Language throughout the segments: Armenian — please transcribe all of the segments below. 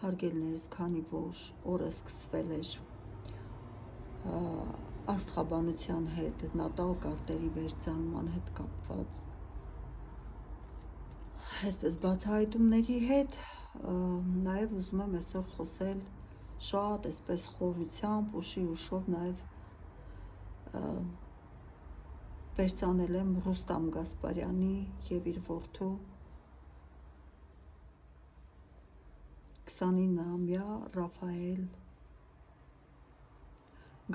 Հարգելիներս, քանի որ օրը սկսվել էր աստղաբանության հետ, նատալ կարտերի վերծանման հետ կապված այսպես բացահայտումների հետ, նաև ուզում եմ այսօր խոսել շատ այսպես խորությամբ, ուշի ուշով նաև վերծանել եմ Ռուստամ Գասպարյանի և իր որդու 29-ամյա Ռաֆայել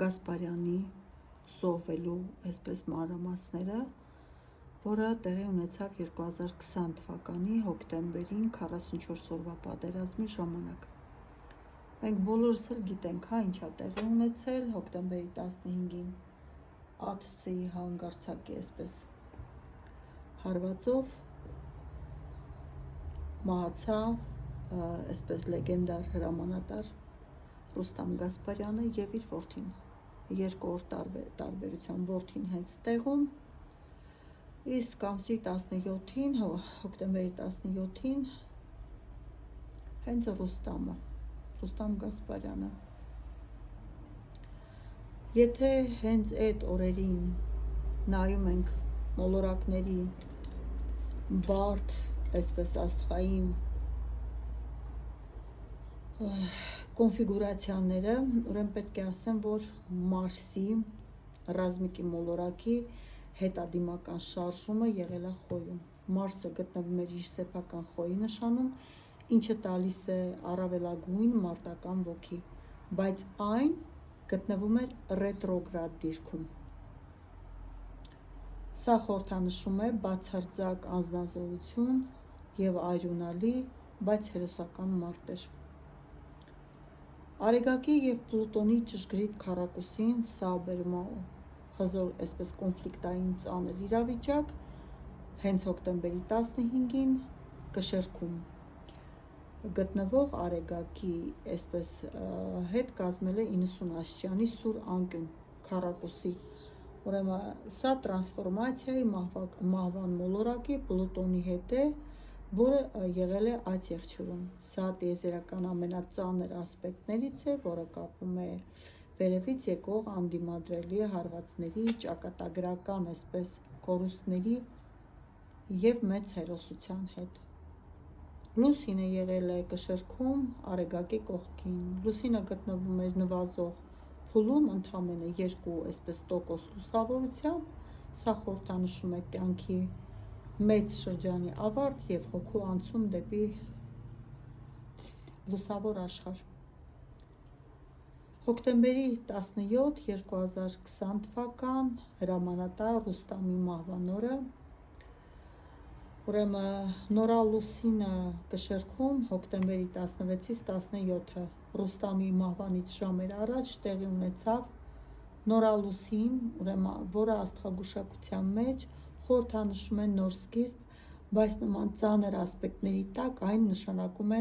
Գասպարյանի զոհվելու այսպես մանրամասները, որը տեղի ունեցավ 2020 թվականի հոկտեմբերին 44 օրվա պատերազմի ժամանակ։ Մենք բոլորս էլ գիտենք, ինչա տեղի ունեցել հոկտեմբերի 15-ին ԱԹՍ-ի հանկարծակի այսպես հարվածով մահացավ այսպես լեգենդար հրամանատար Ռուստամ Գասպարյանը և իր որդին, 2 օր տարբերությամբ, որդին հենց տեղում, իսկ ամսի 17-ին, հոկտեմբերի 17-ին հենց Ռուստամ Գասպարյանը։ Եթե հենց այդ օրերին նայում ենք մոլորակների բարդ, այսպես աստղային կոնֆիգուրացիաները, ուրեմն պետք է ասեմ, որ Մարսի ռազմիկի մոլորակի հետադիմական շարժումը եղել է խոյում։ Մարսը գտնվում էր իր սեփական խոյի նշանում, ինչը տալիս է առավելագույն մարտական ոգի, բայց այն գտնվում էր ռետրոգրադ դիրքում։ Սա խորհրդանշում է բացարձակ անձնազոհություն և արյունալի, բայց հերոսական մարտեր։ Արեգակի և Պլուտոնի ճշգրիտ քառակուսին սա բերում է հզոր այսպես կոնֆլիկտային ծանր իրավիճակ, հենց հոկտեմբերի 15-ին կշեռքում գտնվող Արեգակի այսպես հետ կազմել է 90 աստիճանի սուր անկյուն քառակուսի, ուրեմն սա տրանսֆորմացիայի մահվան մոլորակի Պլուտոնի հետ է, որը եղել է աջ եղջյուրում։ Սա տիեզերական ամենածանր ասպեկտներից է, որը կապում է վերևից եկող անդիմադրելի հարվածների, ճակատագրական այսպես կորուստների և մեծ հերոսության հետ։ Լուսինը եղել է կշեռքում Արեգակի կողքին։ Լուսինը գտնվում էր նվազող փուլում ընդամենը 2 այսպես տոկոս լուսավորությամբ, սա խորհրդանշում է կյանքի մեծ շրջանի ավարտ և հոգու անցում դեպի լուսավոր աշխարհ։ Հոկտեմբերի 17, 2020 թվական հրամանատար Ռուստամի մահվան օրը, ուրեմն նորալուսինը կշեռքում հոկտեմբերի 16-ից 17-ը Ռուստամի մահվանից ժամեր առաջ տեղի ունեցավ նորալուսին, ուրեմն որը աստղագուշակության մեջ խորհրդանշում է նոր սկիզբ, բայց նման ծանր ասպեկտների տակ այն նշանակում է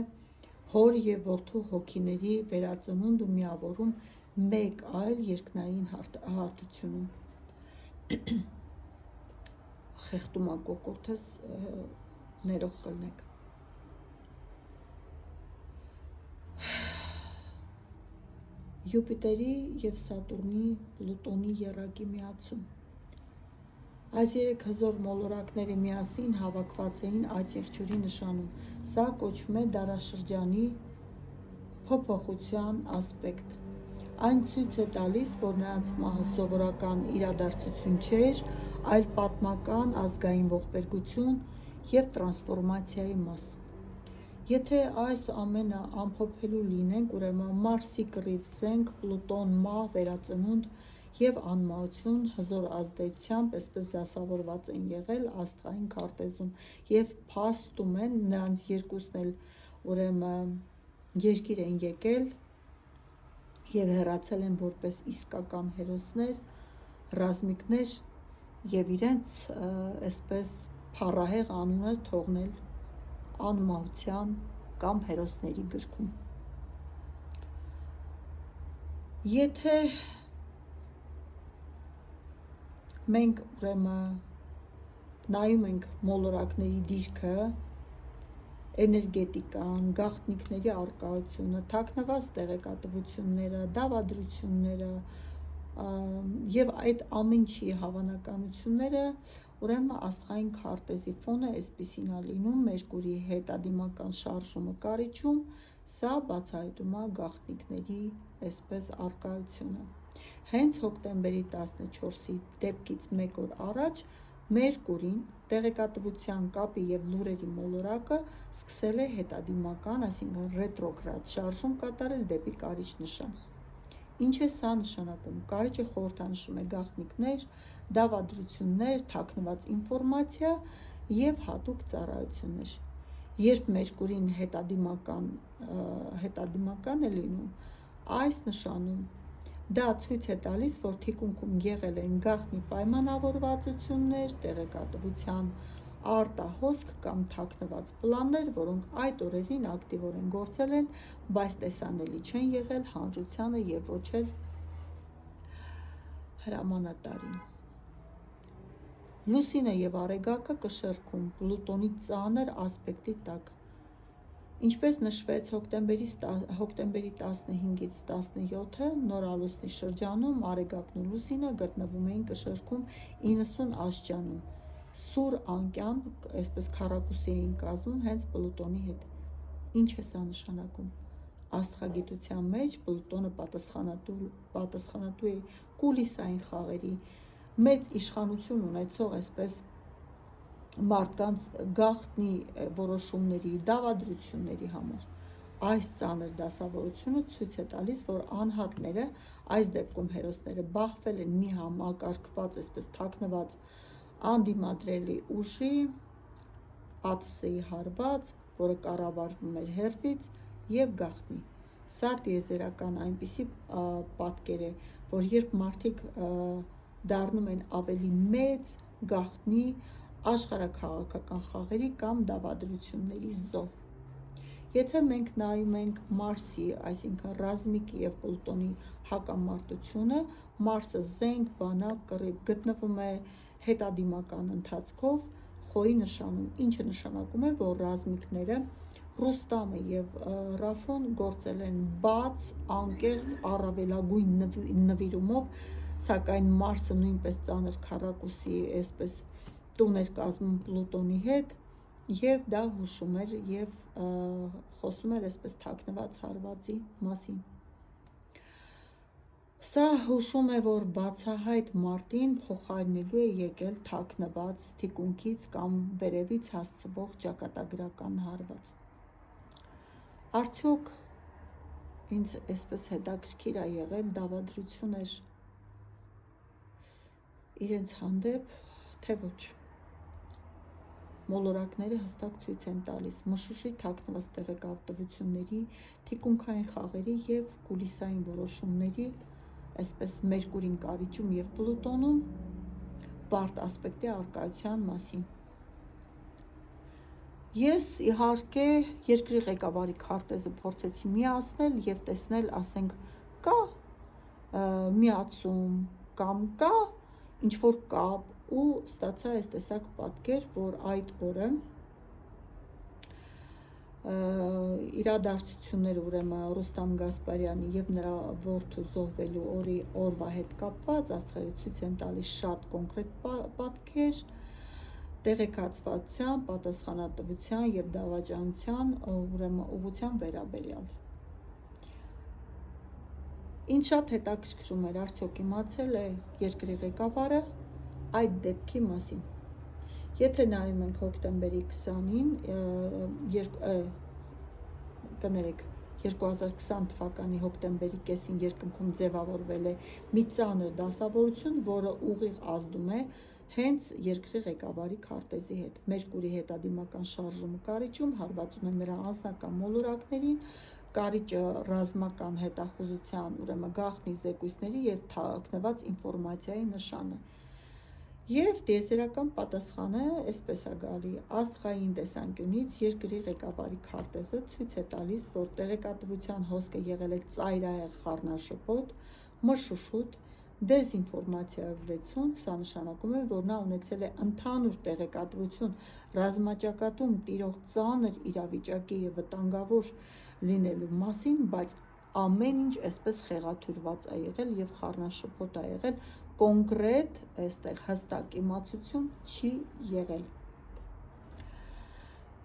հոր և որդու հոգիների վերածնունդ ու միավորում մեկ այլ երկնային հարթությունում։ Խեղդում ա կոկորդս, ներող կլինեք։ Յուպիտերի և Սատուրնի Պլուտոնի եռակի միացում։ Այս 3 հզոր մոլորակները միասին հավաքված էին աջ եղջյուրի նշանում, սա կոչվում է դարաշրջանի փոփոխության ասպեկտ։ Այն ցույց է տալիս, որ նրանց մահը սովորական իրադարձություն չէր, այլ պատմական ազգային ողբերգություն և տրանսֆորմացիայի մաս։ Եթե այս ամենը ամփոփելու լինենք, ուրեմն Մարսի կռիվ զենք, Պլուտոն մահ, վերածնունդ և անմահություն հզոր ազդեցությամբ այսպես դասավորված են եղել աստղային քարտեզում և փաստում են նրանց երկուսն էլ ուրեմն երկիր են եկել և հեռացել են որպես իսկական հերոսներ, ռազմիկներ և իրենց այսպես փառահեղ անունը թողնել անմահության կամ հերոսների գրքում։ Եթե մենք ուրեմն նայում ենք մոլորակների դիրքը, էներգետիկան, գաղտնիքների առկայությունը, թաքնված տեղեկատվությունները, դավադրությունները եւ այդ ամեն ինչի հավանականությունները, ուրեմն աստղային քարտեզի ֆոնը այսպիսին է լինում Մերկուրի հետադիմական շարժումը կարիճում, սա բացահայտում է գաղտնիքների այսպես առկայությունը։ Հենց հոկտեմբերի 14-ի դեպքից մեկ օր առաջ Մերկուրին տեղեկատվության կապի եւ լուրերի մոլորակը սկսել է հետադիմական, այսինքն ռետրոգրադ շարժում կատարել դեպի կարիճ նշան։ Ինչ է սա նշանակում։ Կարիճը խորհրդանշում է գաղտնիքներ, դավադրություններ, թաքնված ինֆորմացիա եւ հատուկ ծառայություններ։ Երբ Մերկուրին հետադիմական է լինում, այս նշանում դա ցույց է տալիս, որ թիկունքում եղել են գաղտնի պայմանավորվածություններ, տեղեկատվության արտահոսք կամ թաքնված պլաններ, որոնք այդ օրերին ակտիվորեն գործել են, բայց տեսանելի չեն եղել հանրությանը եւ ոչ էլ հրամանատարին։ Լուսինը եւ Արեգակը կշեռքում Պլուտոնի ծանր ասպեկտի տակ։ Ինչպես նշվեց հոկտեմբերի 15-ից 17-ը նորալուսնի շրջանում Արեգակն ու Լուսինը գտնվում էին կշեռքում 90 աստիճանում, սուր անկյան, այսպես քառակուսի էին կազմում հենց Պլուտոնի հետ։ Ինչ է սա նշանակում։ Աստղագիտության մեջ Պլուտոնը պատասխանատու է կուլիսային խաղերի, մեծ իշխանություն ունեցող այսպես մարդկանց գաղտնի որոշումների, դավադրությունների համար։ Այս ծանր դասավորությունը ցույց է տալիս, որ անհատները, այս դեպքում հերոսները, բախվել են մի համակարգված, այսպես թաքնված, անդիմադրելի ուժի, ԱՏՍ-ի հարված, որը կառավարվում էր հեռվից եւ գաղտնի։ Սա տիեզերական այնպիսի պատկեր է, որ երբ մարդիկ դառնում են ավելի մեծ, գաղտնի, աշխարհաքաղաքական խաղերի կամ դավադրությունների զոհ։ Եթե մենք նայում ենք Մարսի, այսինքն ռազմիկի եւ Պլուտոնի հակամարտությունը, Մարսը զենք, բանակ, կռիվ գտնվում է հետադիմական ընթացքով խոյի նշանում, ինչը նշանակում է, որ ռազմիկները Ռուստամը եւ Ռաֆոն գործել են բաց, անկեղծ, առավելագույն նվիրումով, սակայն Մարսը նույնպես ծանր քառակուսի այսպես տուն էր կազմում Պլուտոնի հետ եւ դա հուշում էր եւ խոսում էր այսպես թաքնված հարվածի մասին։ Սա հուշում է, որ բացահայտ մարտին փոխարինելու է եկել թաքնված թիկունքից կամ վերևից հասցվող ճակատագրական հարված։ Արդյոք ինձ այսպես հետաքրքիր է եղել դավադրություններ իրենց հանդեպ, թե ոչ։ Մոլորակները հստակ ցույց են տալիս մշուշի թաքնված տեղեկատվությունների, թիկունքային խաղերի եւ կուլիսային որոշումների, այսպես Մերկուրին կարիճում եւ Պլուտոնում բարդ ասպեկտի առկայության մասին։ Ես իհարկե երկրի ղեկավարի քարտեզը փորձեցի միացնել եւ տեսնել, ասենք, կա միացում կամ կա ինչ-որ կապ ու ստացա այս տեսակ պատկեր, որ այդ օրը իրադարձությունները ուրեմն Ռուստամ Գասպարյանի եւ նրա որդու զոհվելու օրվա հետ կապված աստղերը ցույց են տալիս շատ կոնկրետ պատկեր տեղեկացվածության, պատասխանատվության եւ դավաճանության ուրեմն ուղղության վերաբերյալ։ Ինչ շատ հետաքրքրում էր, արդյոք իմացել է երկրի ղեկավարը այդ դեպքի մասին։ Եթե նայում ենք հոկտեմբերի 20-ին, 2020 թվականի հոկտեմբերի կեսին երկնքում ձևավորվել է մի ծանր դասավորություն, որը ուղիղ ազդում է հենց երկրի ղեկավարի քարտեզի հետ։ Մերկուրի հետադիմական շարժումը կարիճում հարվածում է նրա անձնական մոլորակներին, կարիճը ռազմական հետախուզության, ուրեմն գաղտնի զեկույցների եւ թաքնված ինֆորմացիայի նշան է։ Եվ տիեզերական պատասխանը այսպես է գալի. աստղային տեսանկյունից երկրի ղեկավարի քարտեզը ցույց է տալիս, որ տեղեկատվության հոսքը եղել է ծայրահեղ խառնաշփոթ, մշուշոտ, Դեզինֆորմացիա в лицо, սա նշանակում է, որ նա ունեցել է ընդհանուր տեղեկատվություն ռազմաճակատում տիրող ծանր իրավիճակի եւ վտանգավոր լինելու մասին, բայց ամեն ինչ այսպես խեղաթյուրված է եղել եւ խառնաշփոթ է եղել, կոնկրետ այստեղ հստակ իմացություն չի եղել։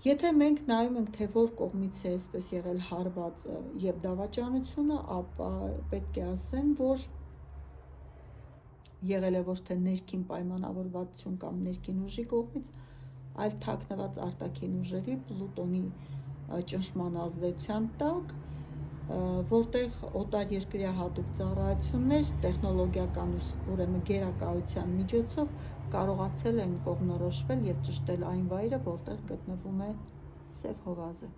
Եթե մենք նայում ենք, թե որ կողմից է այսպես եղել հարվածը եւ դավաճանությունը, ապա պետք է ասեմ, որ եղել է ոչ թե ներքին պայմանավորվածություն կամ ներքին ուժի կողմից, այլ թաքնված արտաքին ուժերի Պլուտոնի ճնշման ազդեցության տակ, որտեղ օտարերկրյա հատուկ ծառայություններ տեխնոլոգիական ուրեմն գերակայության միջոցով կարողացել են կողմնորոշվել եւ ճշտել այն վայրը, որտեղ գտնվում է Սև հովազը։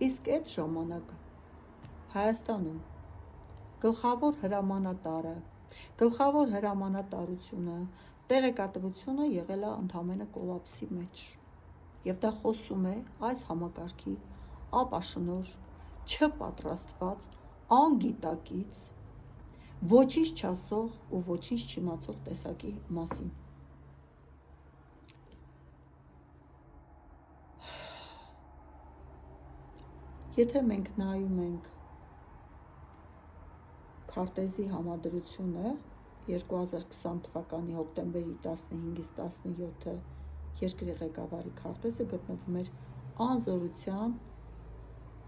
Իսկ այդ ժամանակ Հայաստանում գլխավոր հրամանատարությունը, տեղեկատվությունը եղել է ընդամենը կոլապսի մեջ։ Եվ դա խոսում է այս համակարգի ապաշնոր, չպատրաստված, անգիտակից, ոչինչ չասող ու ոչինչ չիմացող տեսակի մասին։ Եթե մենք նայում ենք քարտեզի համադրությունը 2020 թվականի հոկտեմբերի 15-ից 17-ը երկրի ղեկավարի քարտեզը գտնվում էր անզորության,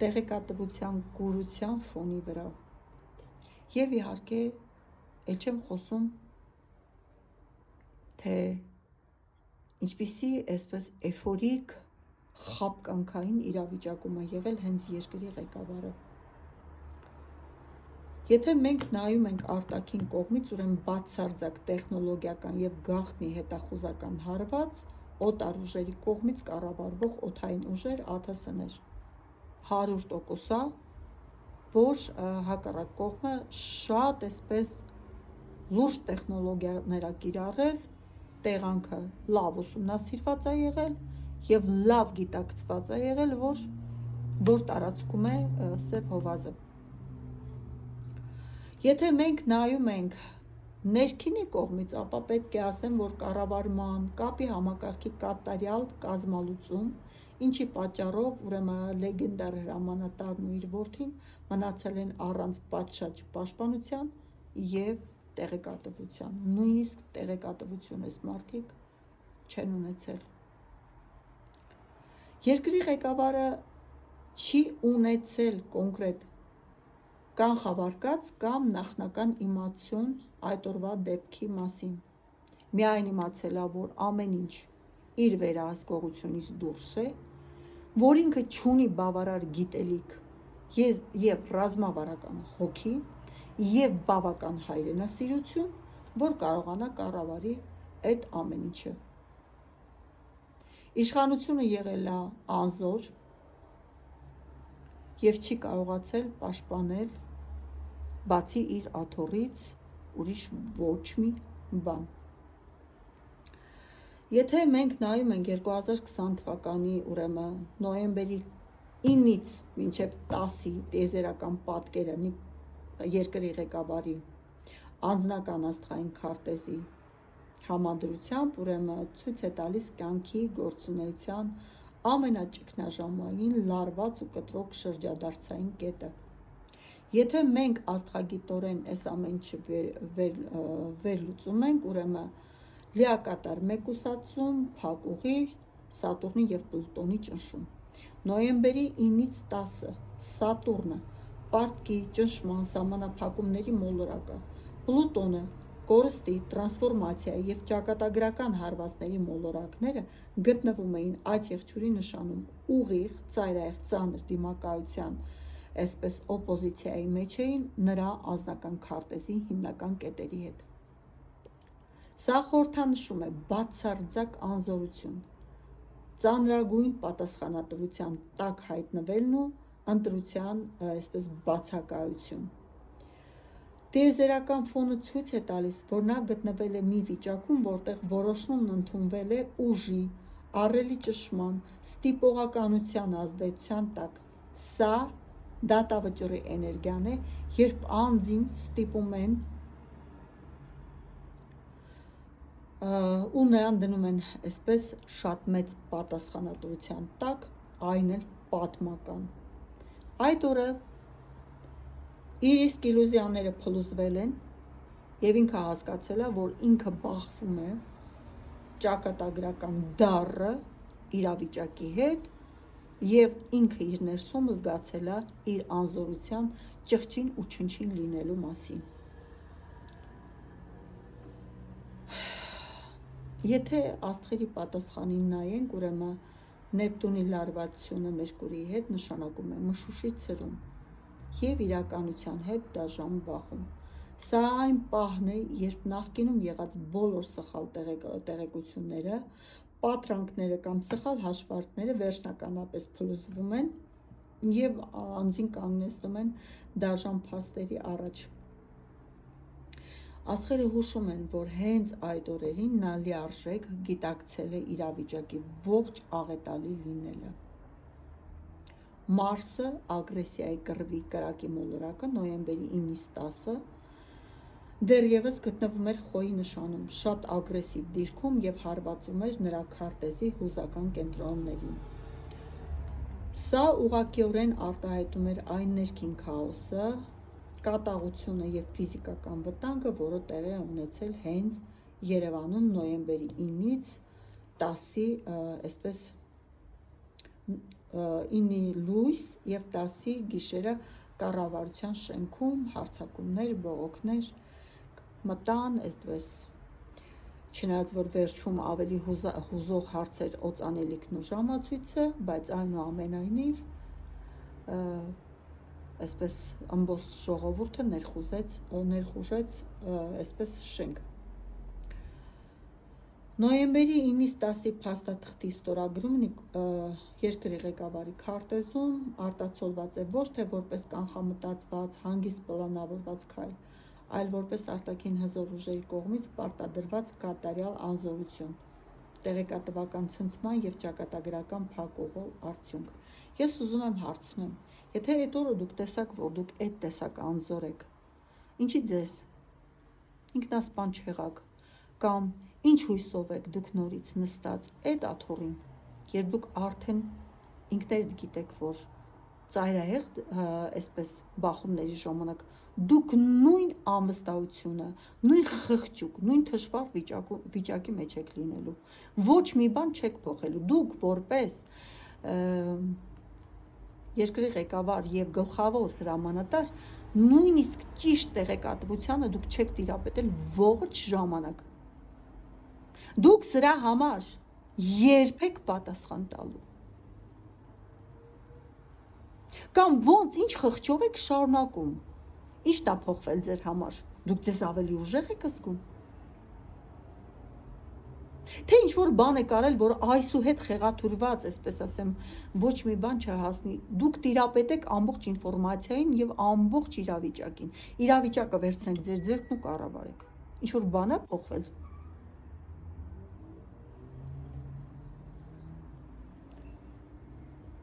տեղեկատվության կուրության ֆոնի վրա։ Եվ իհարկե, էլ չեմ խոսում, թե ինչպիսի այսպես էֆորիկ խապկանքային իրավիճակում է եղել հենց երկրի ղեկավարը։ Եթե մենք նայում ենք արտաքին կողմից, ուրեմն բացարձակ տեխնոլոգիական եւ գաղտնի հետախուզական հարված, օտար ուժերի կողմից կառավարվող օդային ուժեր ԱԹՍ-ներ 100%-ա, որ հակառակ կողմը շատ այսպես լուրջ տեխնոլոգիաներ է կիրառել, տեղանքը լավ ուսումնասիրված է եղել եւ լավ գիտակցված է եղել, որ տարածքում է Սև հովազը։ Եթե մենք նայում ենք ներքինի կողմից, ապա պետք է ասեմ, որ կառավարման կապի համակարգի կատարյալ կազմալուծում, ինչի պատճառով ուրեմն լեգենդար հրամանատարն ու իր որդին մնացել են առանց պատշաճ պաշտպանության եւ տեղեկատվության, նույնիսկ տեղեկատվություն այս մարդիկ չեն ունեցել։ Երկրի ղեկավարը չի ունեցել կոնկրետ կանխավարկած կամ նախնական իմացություն այդ օրվա դեպքի մասին։ Միայն իմացել է, որ ամեն ինչ իր վերահսկողությունից դուրս է, որ ինքը չունի բավարար գիտելիք եւ ռազմավարական հոգի եւ բավական հայրենասիրություն, որ կարողանա կառավարի այդ ամեն ինչը։ Իշխանությունը եղել է անզոր եւ չի կարողացել պաշտպանել բացի իր աթոռից ուրիշ ոչ մի բան։ Եթե մենք նայում ենք 2020 թվականի ուրեմն նոյեմբերի 9-ից մինչև 10-ի տիեզերական պատկերը երկրի ղեկավարի անձնական աստղային քարտեզի համադրությամբ, ուրեմն ցույց է տալիս կյանքի գործունեության ամենաճգնաժամային, լարված ու կտրուկ շրջադարձային կետը։ Եթե մենք աստղագիտորեն այս ամեն ինչը վերլուծում ենք, ուրեմն լիակատար մեկուսացում, փակուղի, Սատուրնի եւ Պլուտոնի ճնշում։ Նոյեմբերի 9-ից 10-ը Սատուրնը պարտքի, ճնշման, սահմանափակումների մոլորակը, Պլուտոնը կորստի, տրանսֆորմացիայի եւ ճակատագրական հարվածների մոլորակները գտնվում էին այդ եղջյուրի նշանում ուղիղ, ծայրահեղ ծանր դիմակայության, այսպես օպոզիցիայի մեջ էին նրա անձնական քարտեզի հիմնական կետերի հետ։ Սա խորհրդանշում է բացարձակ անզորություն, ծանրագույն պատասխանատվության տակ հայտնվելն ու ընտրության այսպես բացակայություն։ Տիեզերական ֆոնը ցույց է տալիս, որ նա գտնվել է մի վիճակում, որտեղ որոշումն ընդունվել է ուժի, առելի ճշմարան, ստիպողականության ազդեցության տակ։ Սա դատավճռի էներգիան է, երբ անձին ստիպում են ու նրան դնում են այսպես շատ մեծ պատասխանատվության տակ, այն էլ պատմական։ Այդ օրը իր իսկ իլյուզիաները փլուզվել են եւ ինքը հասկացել է, որ ինքը բախվում է ճակատագրական դառը իրավիճակի հետ եւ ինքը իր ներսում զգացել է իր անզորության ճղճին ու չնչին լինելու մասին։ Եթե աստղերի պատասխանին նայենք, ուրեմն Նեպտունի լարվածությունը Մերկուրիի հետ նշանակում է մշուշի ցրում եւ իրականության հետ դաժան բախում։ Սա այն պահն է, երբ նախկինում եղած բոլոր սխալ տեղեկությունները, պատրանքները կամ սխալ հաշվարկները վերջնականապես փլուզվում են եւ անձին կանգնեցնում են դաժան փաստերի առաջ։ Աստղերը հուշում են, որ հենց այդ օրերին նա լիարժեք գիտակցել է իրավիճակի ողջ աղետալի լինելը։ Մարսը ագրեսիայի կռվի կրակի մոլորակը նոյեմբերի 9-ից 10-ը դեռևս գտնվում էր խոյի նշանում, շատ ագրեսիվ դիրքում եւ հարվածում էր նրա քարտեզի հուզական կենտրոններին։ Սա ուղղակիորեն արտահայտում էր այն ներքին քաոսը, կատաղությունը եւ ֆիզիկական վտանգը, որը տեղի է ունեցել հենց Երևանում նոյեմբերի 9-ից 10-ի, այսպես 9-ի լույս եւ 10-ի գիշերը կառավարության շենքում հարձակումներ, բողոքներ մտան, այդպես չնայած որ վերջում ավելի հուզող հարցեր օծանելիքն ու ժամացույցը, բայց այնուամենայնիվ այսպես ըմբոստ ժողովուրդը ներխուժեց այսպես շենք։ Նոյեմբերի 9-ից 10-ի փաստաթղթի ստորագրումն երկրի ղեկավարի քարտեզում արտացոլված է ոչ թե որպես կանխամտածված, հանգիստ պլանավորված քայլ, այլ որպես արտաքին հզոր ուժերի կողմից պարտադրված կատարյալ անզորություն, տեղեկատվական ցնցման եւ ճակատագրական փակուղու արդյունք։ Ես ուզում եմ հարցնեմ, եթե այդ օրը դուք տեսաք, որ դուք այդ տեսակ անզոր եք, ինչի ձեզ ինքնասպան չեղաք, կամ ինչ հույսով եք դուք նորից նստած այդ աթոռին, երբ դուք արդեն ինքներդ գիտեք, որ ծայրահեղ այսպես բախումների ժամանակ դուք նույն անվստահությունը, նույն խղճուկ, նույն թշվառ վիճակի մեջ եք լինելու, ոչ մի բան չեք փոխելու, դուք որպես երկրի ղեկավար եւ գլխավոր հրամանատար նույնիսկ ճիշտ տեղեկատվությանը դուք չեք տիրապետել ողջ ժամանակ։ Դուք սրա համար երբեք պատասխան տալու։ Կամ ոնց, ինչ խղճով եք շարունակում։ Ի՞նչն է փոխվել ձեր համար։ Դուք ձեզ ավելի ուժեղ եք զգում։ Թե ինչ-որ բան եք արել, որ այսուհետ խեղաթյուրված, այսպես ասեմ, ոչ մի բան չհասնի, դուք տիրապետեք ամբողջ ինֆորմացիային եւ ամբողջ իրավիճակին։ Իրավիճակը վերցնեք ձեր ձեռքն ու կառավարեք։ Ինչ-որ բան է փոխվել։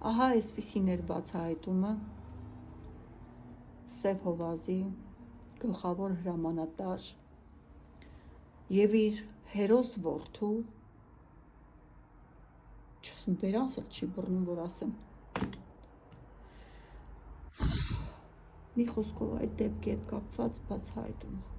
Ահա այսպիսին էր բացահայտումը Սև Հովազի գլխավոր հրամանատար եւ իր հերոս որդու, բերանս էլ չի բռնում, որ ասեմ, մի խոսքով այդ դեպքի հետ կապված բացահայտումը։